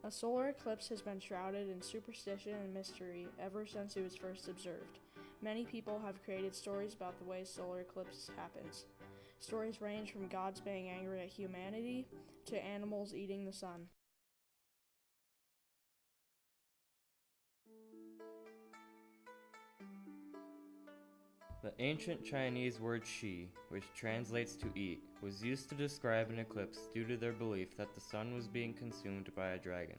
A solar eclipse has been shrouded in superstition and mystery ever since it was first observed. Many people have created stories about the way solar eclipse happens. Stories range from gods being angry at humanity to animals eating the sun. The ancient Chinese word "shi," which translates to eat, was used to describe an eclipse due to their belief that the sun was being consumed by a dragon.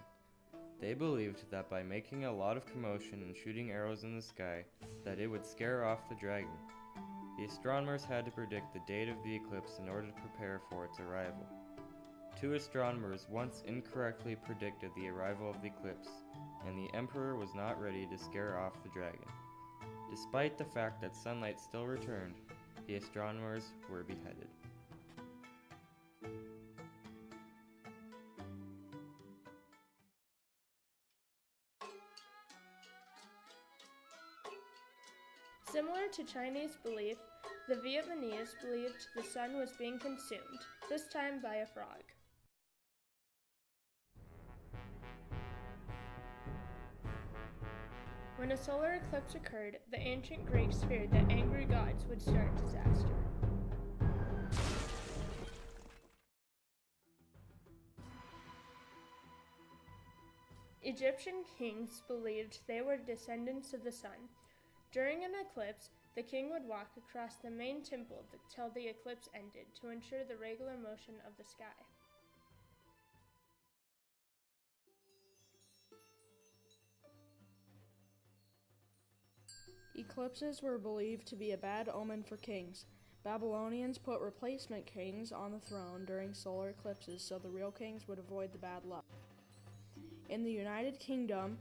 They believed that by making a lot of commotion and shooting arrows in the sky, that it would scare off the dragon. The astronomers had to predict the date of the eclipse in order to prepare for its arrival. 2 astronomers once incorrectly predicted the arrival of the eclipse, and the emperor was not ready to scare off the dragon. Despite the fact that sunlight still returned, the astronomers were beheaded. Similar to Chinese belief, the Vietnamese believed the sun was being consumed, this time by a frog. When a solar eclipse occurred, the ancient Greeks feared that angry gods would start disaster. Egyptian kings believed they were descendants of the sun. During an eclipse, the king would walk across the main temple till the eclipse ended to ensure the regular motion of the sky. Eclipses were believed to be a bad omen for kings. Babylonians put replacement kings on the throne during solar eclipses so the real kings would avoid the bad luck. In the United Kingdom,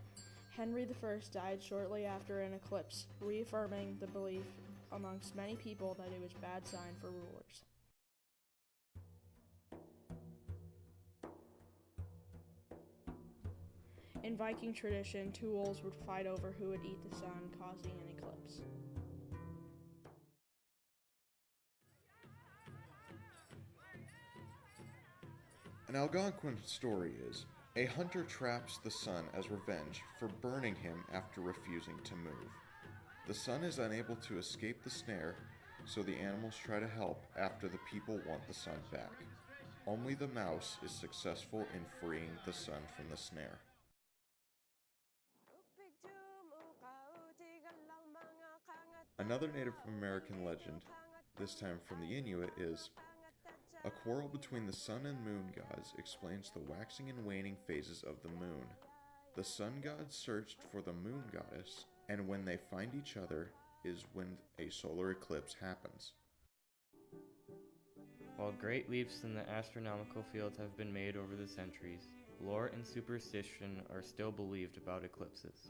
Henry I died shortly after an eclipse, reaffirming the belief amongst many people that it was a bad sign for rulers. In Viking tradition, 2 wolves would fight over who would eat the sun, causing an eclipse. An Algonquin story is, a hunter traps the sun as revenge for burning him after refusing to move. The sun is unable to escape the snare, so the animals try to help after the people want the sun back. Only the mouse is successful in freeing the sun from the snare. Another Native American legend, this time from the Inuit, is a quarrel between the sun and moon gods explains the waxing and waning phases of the moon. The sun god searched for the moon goddess, and when they find each other is when a solar eclipse happens. While great leaps in the astronomical field have been made over the centuries, lore and superstition are still believed about eclipses.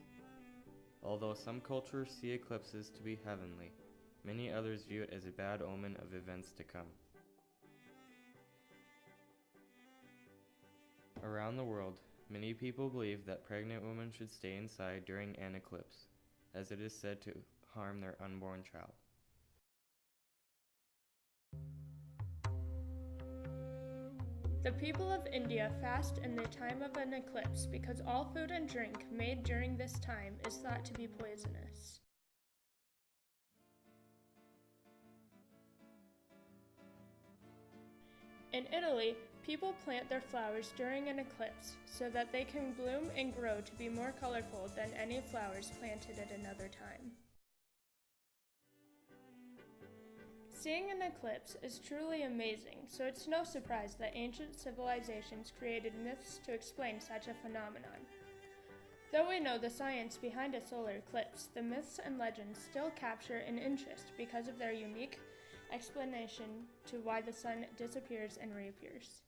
Although some cultures see eclipses to be heavenly, many others view it as a bad omen of events to come. Around the world, many people believe that pregnant women should stay inside during an eclipse, as it is said to harm their unborn child. The people of India fast in the time of an eclipse because all food and drink made during this time is thought to be poisonous. In Italy, people plant their flowers during an eclipse so that they can bloom and grow to be more colorful than any flowers planted at another time. Seeing an eclipse is truly amazing, so it's no surprise that ancient civilizations created myths to explain such a phenomenon. Though we know the science behind a solar eclipse, the myths and legends still capture an interest because of their unique explanation to why the sun disappears and reappears.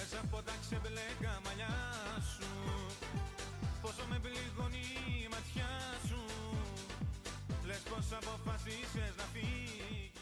Μέσα από τα ξεμπλέκα μαλλιά σου, πόσο με πληγώνει Poxa, vou fazer na fim.